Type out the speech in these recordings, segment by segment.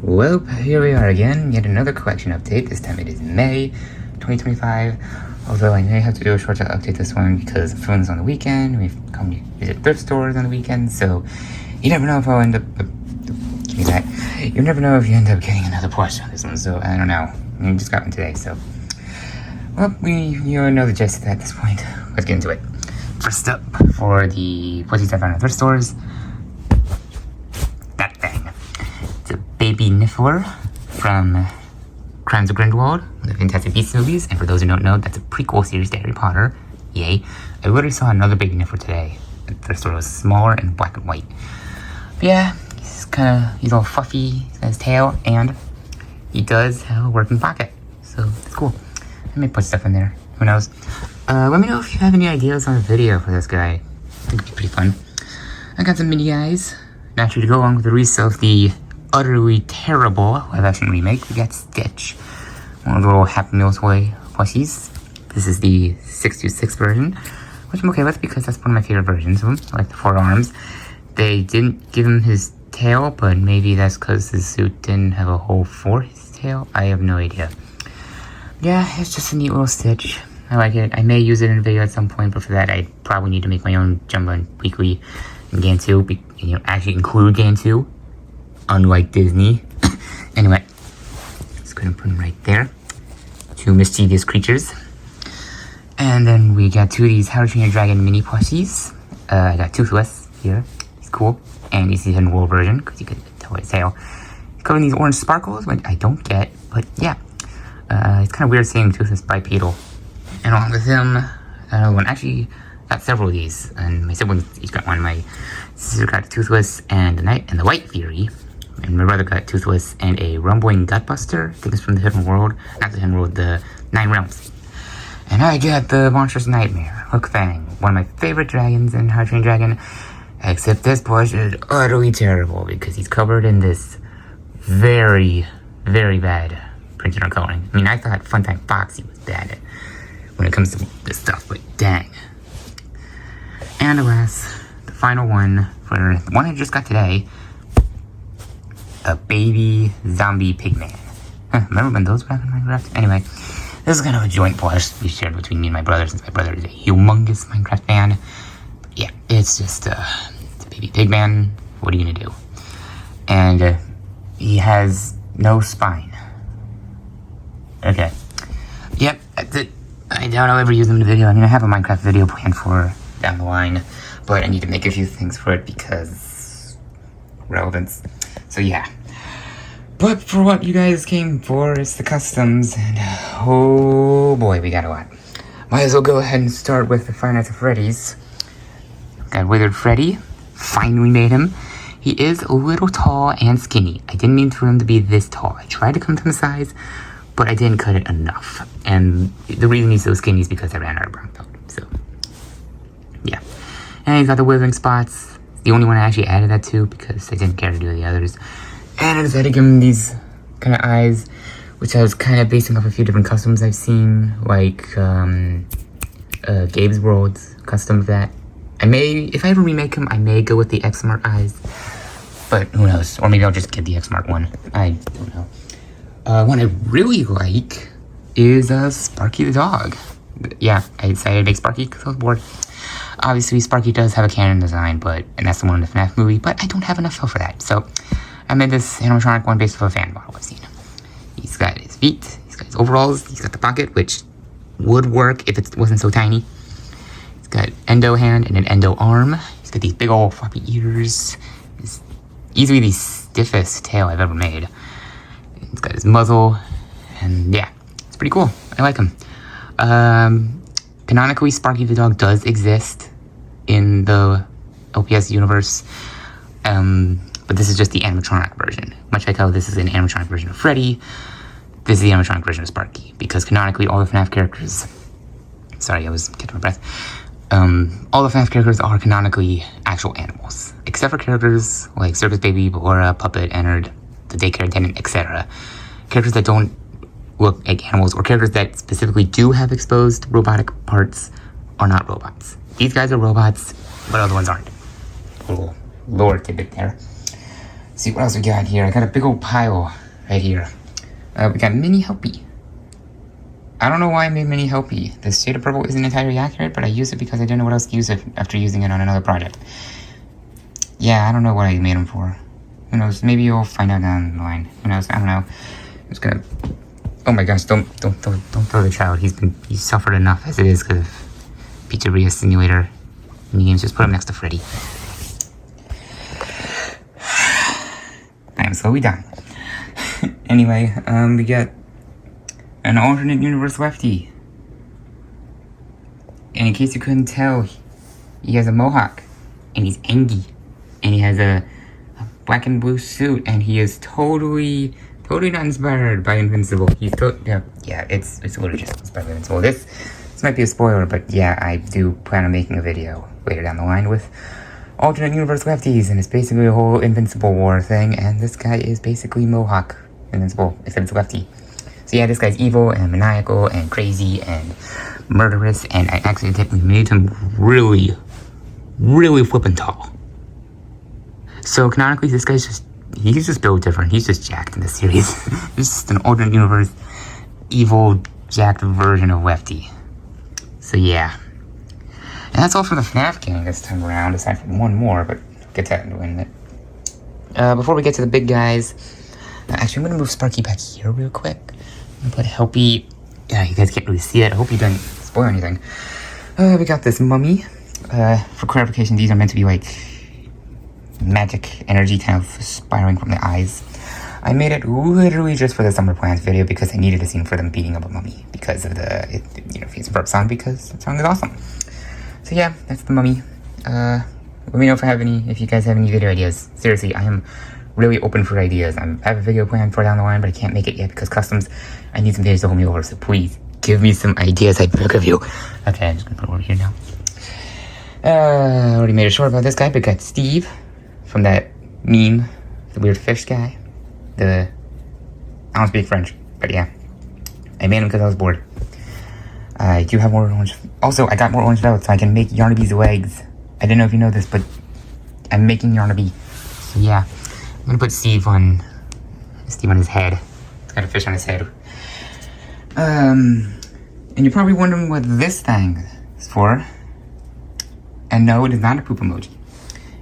Well, here we are again, yet another collection update. This time it is May 2025. Although I may have to do a short to update this one because I'm filming this on the weekend. We've come to visit thrift stores on the weekend, so you never know if I'll end up. Give me that. You never know if you end up getting another plush on this one. So I don't know. I just got one today, so well, you know the gist of that at this point. Let's get into it. First up, for the plushies I found in thrift stores. That thing. It's a baby Niffler from Crimes of Grindelwald, the Fantastic Beasts movies, and for those who don't know, that's a prequel series to Harry Potter. Yay. I literally saw another baby Niffler today. The thrift store was smaller and black and white. But yeah, he's all fluffy, he's got his tail, and he does have a working pocket. So, it's cool. I may put stuff in there. Who knows? Let me know if you have any ideas on a video for this guy. I think it'd be pretty fun. I got some mini guys. Naturally, to go along with the release of the utterly terrible live-action remake, we got Stitch. One of the little Happy Meal toy plushies. This is the 626 version, which I'm okay with because that's one of my favorite versions of him. I like the 4 arms. They didn't give him his tail, but maybe that's because his suit didn't have a hole for his tail. I have no idea. Yeah, it's just a neat little Stitch. I like it. I may use it in a video at some point, but for that, I probably need to make my own Jumbo and Weekly and Gantu, actually include Gantu, unlike Disney. Anyway, just gonna put them right there. 2 mischievous creatures. And then we got 2 of these How to Train Your Dragon mini plushies. I got Toothless here. He's cool. And he's the Hidden World version, because you can tell his tail. He's covered in these orange sparkles, which I don't get, but yeah. It's kind of weird seeing Toothless bipedal. And along with him, one actually got several of these, and my siblings each got one. My sister got Toothless and the Knight and the White Fury, and my brother got Toothless and a Rumbling Gutbuster. I think it's from the Hidden World, not the Hidden World, the 9 Realms. And I got the Monstrous Nightmare, Hook Fang, one of my favorite dragons in How to Train Dragon. Except this plush is utterly terrible because he's covered in this very, very bad printed on coloring. I mean, I thought Funtime Foxy was bad when it comes to this stuff, but dang. And alas, the final one, for the one I just got today, a baby zombie pigman. Remember when those were back in Minecraft? Anyway, this is kind of a joint plush we shared between me and my brother, since my brother is a humongous Minecraft fan. But yeah, it's just it's a baby pigman. What are you gonna do? And he has no spine. Okay. Yep, that's it. I doubt I'll ever use them in a video. I mean, I have a Minecraft video planned for down the line, but I need to make a few things for it because relevance. So yeah. But for what you guys came for, it's the customs, and oh boy, we got a lot. Might as well go ahead and start with the Five Nights at Freddy's. Got Withered Freddy. Finally made him. He is a little tall and skinny. I didn't mean for him to be this tall. I tried to come to the size, but I didn't cut it enough. And the reason he's so skinny is because I ran out of brown powder. So, yeah. And he's got the withering spots. The only one I actually added that to because I didn't care to do the others. And I decided to give him these kind of eyes, which I was kind of basing off a few different customs I've seen, like Gabe's World's custom of that. I may, if I ever remake him, I may go with the X-Mark eyes, but who knows? Or maybe I'll just get the X-Mark one. I don't know. One I really like is Sparky the dog. Yeah, I decided to make Sparky because I was bored. Obviously, Sparky does have a canon design, and that's the one in the FNAF movie, but I don't have enough fill for that. So, I made this animatronic one based off a fan model I've seen. He's got his feet, he's got his overalls, he's got the pocket, which would work if it wasn't so tiny. He's got endo hand and an endo arm. He's got these big old floppy ears. He's easily the stiffest tail I've ever made. He's got his muzzle, and yeah, it's pretty cool. I like him. Canonically, Sparky the dog does exist in the LPS universe, but this is just the animatronic version. Much like how this is an animatronic version of Freddy, this is the animatronic version of Sparky, because canonically all the FNAF characters... Sorry, I was catching my breath. All the FNAF characters are canonically actual animals, except for characters like Circus Baby, Ballora, Puppet, Ennard, the daycare attendant, etc. Characters that don't look like animals, or characters that specifically do have exposed robotic parts, are not robots. These guys are robots, but other ones aren't. Little lore tidbit there. see what else we got here. I got a big old pile right here. We got Mini Helpy. I don't know why I made Mini Helpy. The shade of purple isn't entirely accurate, but I used it because I didn't know what else to use it after using it on another project. Yeah, I don't know what I made him for. Who knows? Maybe you'll find out down the line. Who knows? I don't know. I'm just gonna. Oh my gosh! Don't throw the child. He's suffered enough as it is because of Pizzeria Simulator minigames. Just put him next to Freddy. I am slowly dying. Anyway, we got an alternate universe lefty. And in case you couldn't tell, he has a mohawk, and he's angry, and he has a black and blue suit, and he is totally not inspired by Invincible. He's yeah, it's literally just inspired by Invincible. This might be a spoiler, but yeah, I do plan on making a video later down the line with alternate universe lefties, and it's basically a whole Invincible War thing, and this guy is basically Mohawk Invincible, except it's lefty. So yeah, this guy's evil and maniacal and crazy and murderous, and I accidentally made him really flippin' tall. So canonically, this guy's he's just built different. He's just jacked in this series. This is just an alternate universe, evil, jacked version of Lefty. So yeah. And that's all for the FNAF gang this time around, aside from one more, but I'll get to that in a minute. Before we get to the big guys, actually I'm gonna move Sparky back here real quick. I'm gonna put Helpy. Yeah, you guys can't really see it. I hope you didn't spoil anything. We got this mummy. For clarification, these are meant to be like magic energy kind of spiraling from the eyes. I made it literally just for the Summer Plans video because I needed a scene for them beating up a mummy because of the Feast of Burp song, because that song is awesome. So yeah, that's the mummy. Let me know if you guys have any video ideas. Seriously, I am really open for ideas. I have a video planned for down the line, but I can't make it yet because customs, I need some videos to hold me over, so please give me some ideas, I beg of you. Okay, I'm just gonna put it over here now. I already made a short about this guy, but got Steve from that meme, the weird fish guy. I don't speak French, but yeah. I made him because I was bored. I do have more orange. Also, I got more orange velvet so I can make Yarnaby's legs. I didn't know if you know this, but I'm making Yarnaby. So yeah, I'm gonna put Steve on his head. He's got a fish on his head. And you're probably wondering what this thing is for. And no, it is not a poop emoji.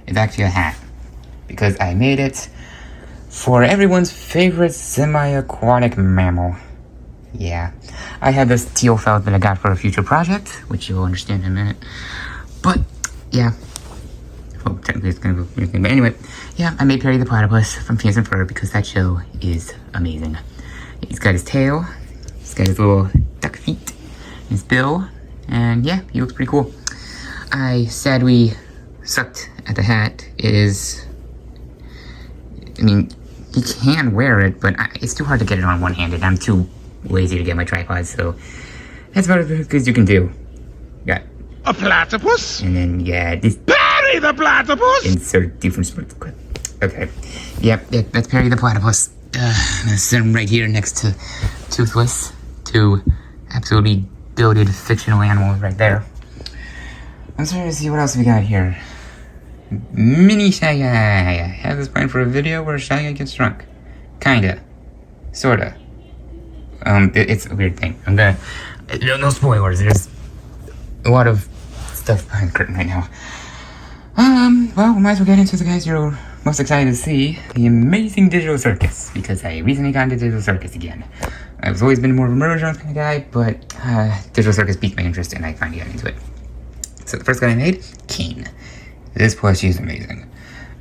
It's actually a hat. Because I made it for everyone's favorite semi-aquatic mammal. Yeah. I had this teal felt that I got for a future project, which you'll understand in a minute. But, yeah. Well, technically it's kind of a weird thing. But anyway, yeah, I made Perry the Platypus from Phineas and Ferb because that show is amazing. He's got his tail. He's got his little duck feet. His bill. And yeah, he looks pretty cool. I sadly sucked at the hat. I mean, he can wear it, but it's too hard to get it on one-handed. I'm too lazy to get my tripod, so that's about as good as you can do. Got a platypus? And then, yeah, this... Perry the Platypus! Insert different sports clip. Okay. Yep, that's Perry the Platypus. I'm gonna sit him right here next to Toothless. Two absolutely goated fictional animals right there. I'm starting to see what else we got here. Mini Shy Guy. I have this planned for a video where Shy Guy gets drunk. Kinda. Sorta. It's a weird thing. No spoilers. There's a lot of stuff behind the curtain right now. Well, we might as well get into the guys you're most excited to see. The amazing Digital Circus. Because I recently got into Digital Circus again. I've always been more of a murder genre kind of guy, but Digital Circus piqued my interest and I finally got into it. So the first guy I made, Kane. This plushie is amazing.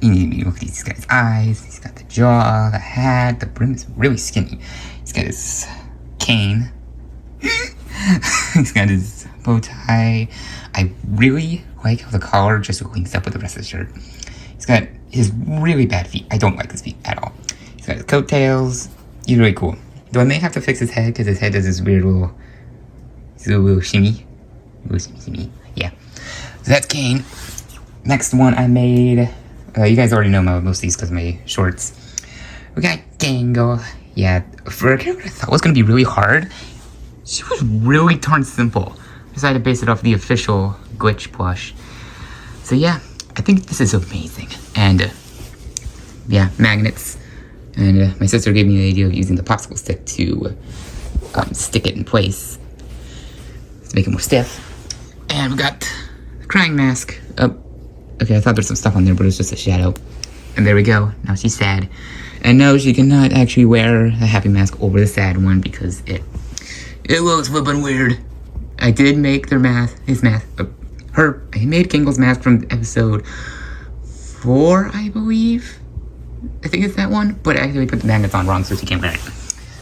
You look at these guy's eyes, he's got the jaw, the hat, the brim is really skinny. He's got his cane. He's got his bow tie. I really like how the collar just links up with the rest of the shirt. He's got his really bad feet. I don't like his feet at all. He's got his coattails. He's really cool. Though I may have to fix his head because his head does this weird little shimmy. Little shimmy. Yeah. So that's Kane. Next one I made, you guys already know most of these because of my shorts. We got Gangle. Yeah, for a character I thought was going to be really hard, she was really darn simple. I decided to base it off the official Glitch plush. So yeah, I think this is amazing. And yeah, magnets. And my sister gave me the idea of using the popsicle stick to stick it in place to make it more stiff. And we got the crying mask. Okay, I thought there was some stuff on there, but it was just a shadow. And there we go. Now she's sad. And no, she cannot actually wear a happy mask over the sad one because it looks flippin' weird. I did make I made Kingle's mask from episode 4, I believe. I think it's that one, but I actually put the magnets on wrong so she can't wear it.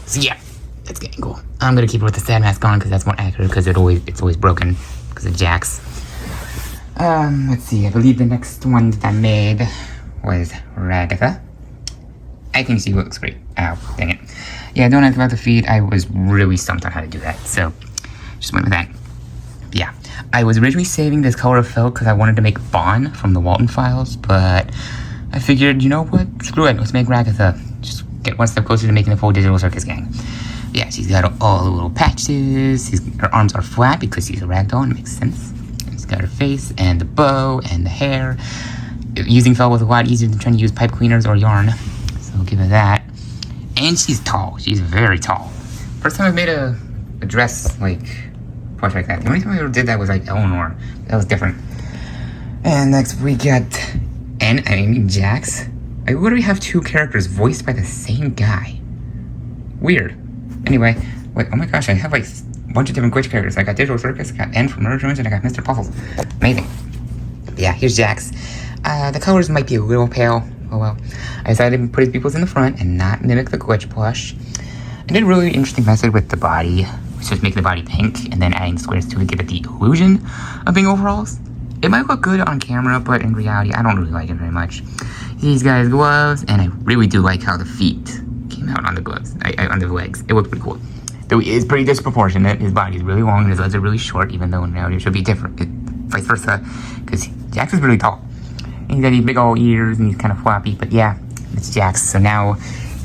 So yeah, that's getting cool. I'm gonna keep her with the sad mask on because that's more accurate because it's always broken because of Jax. Let's see, I believe the next one that I made was Ragatha. I think she looks great. Oh, dang it. Yeah, don't ask about the feet. I was really stumped on how to do that, so just went with that. Yeah, I was originally saving this color of felt because I wanted to make Vaughn from the Walton Files, but I figured, you know what? Screw it, let's make Ragatha. Just get one step closer to making the full Digital Circus gang. Yeah, she's got all the little patches. Her arms are flat because she's a ragdoll, and it makes sense. She's got her face, and the bow, and the hair. Using felt was a lot easier than trying to use pipe cleaners or yarn, so I'll give her that. And she's tall. She's very tall. First time I made a dress, like, plush like that. The only time I ever did that was, like, Eleanor. That was different. And next we got... Jax. I literally have 2 characters voiced by the same guy. Weird. Anyway, wait, oh my gosh, I have like a bunch of different glitch characters. I got Digital Circus, I got N from Murder Drones, and I got Mr. Puzzles. Amazing. But yeah, here's Jax. The colors might be a little pale. Oh well. I decided to put his pupils in the front and not mimic the glitch plush. I did a really interesting method with the body, which is just making the body pink and then adding squares to it, give it the illusion of being overalls. It might look good on camera, but in reality, I don't really like it very much. These guys' gloves, and I really do like how the feet came out on the gloves, on the legs. It looks pretty cool. Though he is pretty disproportionate. His body is really long and his legs are really short, even though in reality it should be different. Vice versa, because Jax is really tall. And he's got these big old ears and he's kind of floppy, but yeah, it's Jax. So now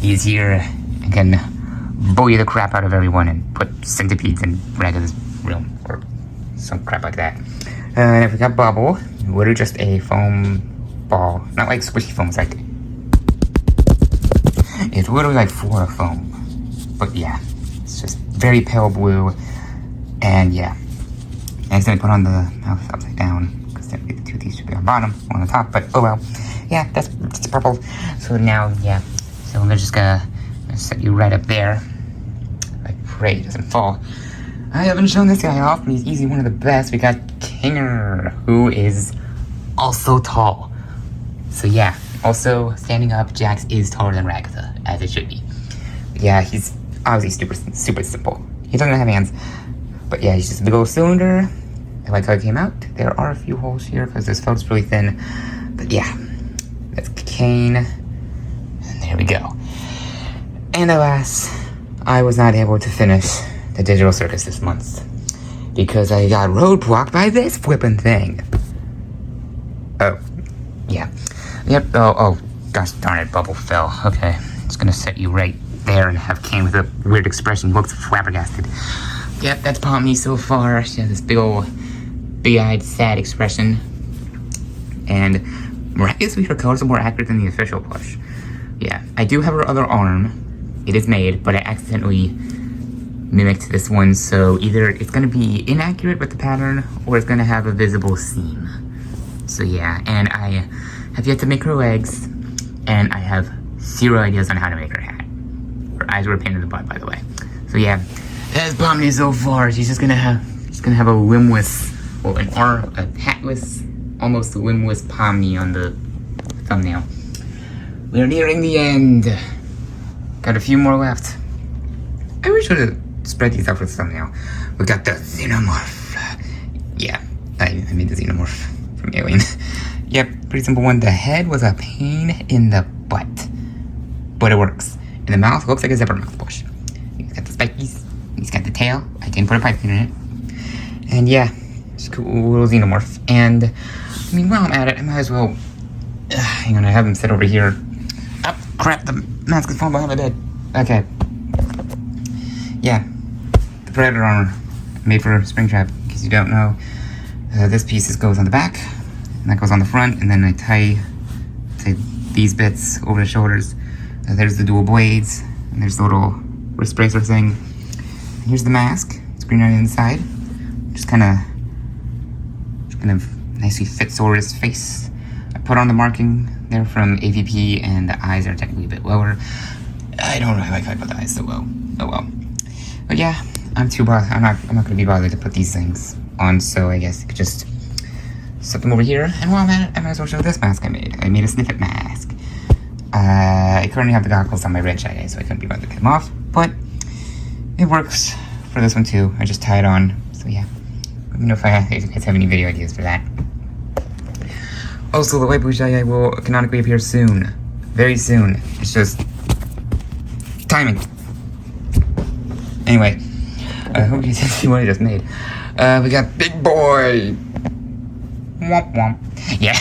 he's here and can bully the crap out of everyone and put centipedes in Raga's room, or some crap like that. And if we got Bubble, literally just a foam ball. Not like squishy foam, it's like... It's literally like Florida foam. But yeah, it's just very pale blue. And yeah. I accidentally put on the mouth upside down, because the 2 teeth should be on bottom, one on the top, but oh well. Yeah, that's purple. So now, yeah. So I'm just gonna set you right up there. I pray it doesn't fall. I haven't shown this guy off, but he's easily one of the best. We got Kinger, who is also tall. So yeah, also standing up, Jax is taller than Ragatha, as it should be. But yeah, he's obviously super simple. He doesn't have hands, but yeah, he's just a big old cylinder. I like how it came out. There are a few holes here because this felt's really thin. But yeah, that's Kane, and there we go. And alas, I was not able to finish the Digital Circus this month because I got roadblocked by this flippin' thing. Oh, yeah. Yep, oh, gosh darn it, Bubble fell. Okay, just gonna set you right there and have Kane with a weird expression. He looks flabbergasted. Yep, that's Pomni so far. She has this big old, big-eyed, sad expression. And miraculously, her colors are more accurate than the official plush. Yeah, I do have her other arm. It is made, but I accidentally mimicked this one, so either it's gonna be inaccurate with the pattern, or it's gonna have a visible seam. So yeah, and I have yet to make her legs, and I have 0 ideas on how to make her hat. Her eyes were a pain in the butt, by the way. So yeah, that's Pomni so far. She's gonna have a limbless, well, a hatless, almost limbless Pomni on the thumbnail. We're nearing the end. Got a few more left. I wish I would have spread these out for the thumbnail. We got the Xenomorph. Yeah, I made the Xenomorph from Alien. Yep, pretty simple one. The head was a pain in the butt, but it works. And the mouth looks like a zipper mouth push. He's got the spikies. He's got the tail. I didn't put a pipe cleaner in it. And yeah, it's a cool little Xenomorph. And, I mean, while I'm at it, I might as well... hang on, I have him sit over here. Oh, crap, the mask is falling behind my bed. Okay. Yeah, the Predator armor, made for Springtrap. In case you don't know, this piece goes on the back, and that goes on the front, and then I tie these bits over the shoulders. There's the dual blades, and there's the little wrist bracer thing. And here's the mask. It's green on the inside. Just kind of nicely fits over his face. I put on the marking there from AVP, and the eyes are technically a bit lower. I don't really like how I put the eyes so low. Oh well. But yeah, I'm not gonna be bothered to put these things on, so I guess I could just set them over here. And while I'm at it, I might as well show this mask I made. I made a snippet mask. I currently have the goggles on my red eye, so I couldn't be bothered to get them off, but it works for this one too. I just tie it on, so yeah. Let me know if you guys have any video ideas for that. Also, the white Plush eye will canonically appear soon. Very soon. It's just timing. Anyway, I hope you can see what I just made. We got Big Boy. Womp womp. Yeah,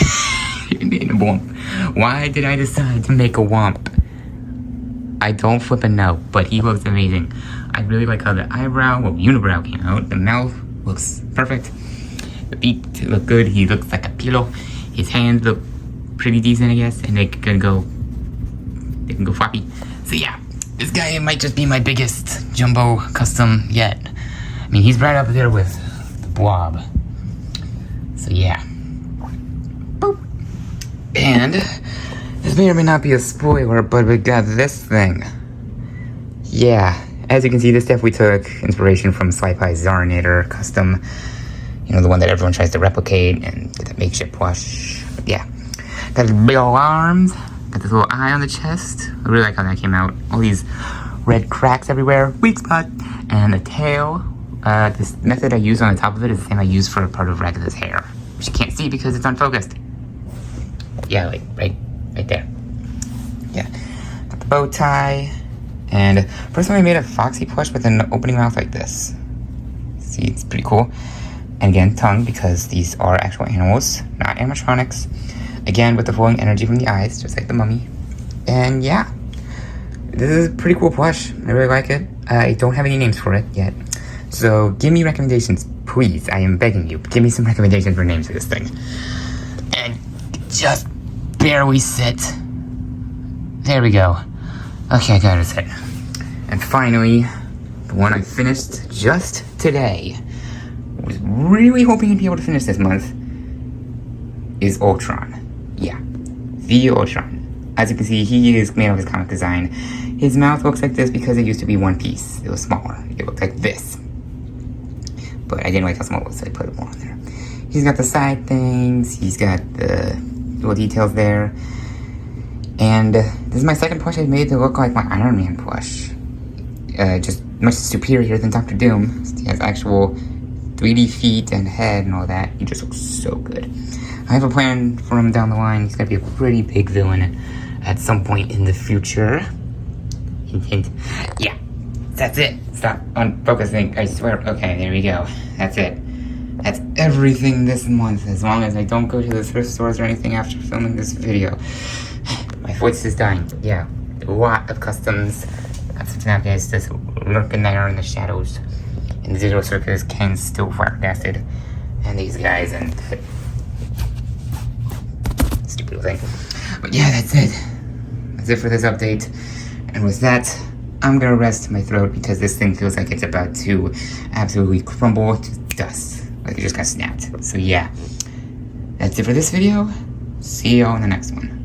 you made a womp. Why did I decide to make a womp? I don't flippin' know, but he looks amazing. I really like how the unibrow came out. The mouth looks perfect. The feet look good. He looks like a pillow. His hands look pretty decent, I guess, and they can go floppy. So yeah, this guy might just be my biggest jumbo custom yet. I mean, he's right up there with the Blob. So yeah. Boop. And this may or may not be a spoiler, but we got this thing. Yeah, as you can see, this definitely took inspiration from Sci-Fi's Zarinator custom. You know, the one that everyone tries to replicate and get that makeshift plush. But yeah, got his big old arms, got this little eye on the chest. I really like how that came out. All these red cracks everywhere, weak spot, and the tail. This method I use on the top of it is the same I use for a part of Ragna's hair, which you can't see because it's unfocused. Yeah, like right there. Yeah, got the bow tie, and first time I made a foxy plush with an opening mouth like this. See, it's pretty cool. And again, tongue, because these are actual animals, not animatronics. Again, with the flowing energy from the eyes, just like the mummy. And yeah, this is a pretty cool plush. I really like it. I don't have any names for it yet. So give me recommendations, please. I am begging you. Give me some recommendations for names for this thing. And just barely sit. There we go. Okay, I got it set. And finally, the one I finished just today. Was really hoping to be able to finish this month is Ultron. Yeah, the Ultron. As you can see, he is made of his comic design. His mouth looks like this because it used to be one piece. It was smaller. It looked like this. But I didn't like how small it was, so I put it more on there. He's got the side things. He's got the little details there. And this is my second plush I've made to look like my Iron Man plush. Just much superior than Dr. Doom. He has actual 3D feet and head and all that. He just looks so good. I have a plan for him down the line. He's gonna be a pretty big villain at some point in the future. Hint, hint. Yeah, that's it. Stop unfocusing, I swear. Okay, there we go. That's it. That's everything this month, as long as I don't go to the thrift stores or anything after filming this video. My voice is dying. Yeah, a lot of customs. That's what's not guys, just lurking there in the shadows. And the Digital Circus can still flabbergasted. And these guys and stupid little thing. But yeah, that's it. That's it for this update. And with that, I'm gonna rest my throat because this thing feels like it's about to absolutely crumble to dust. Like it just got snapped. So yeah, that's it for this video. See y'all in the next one.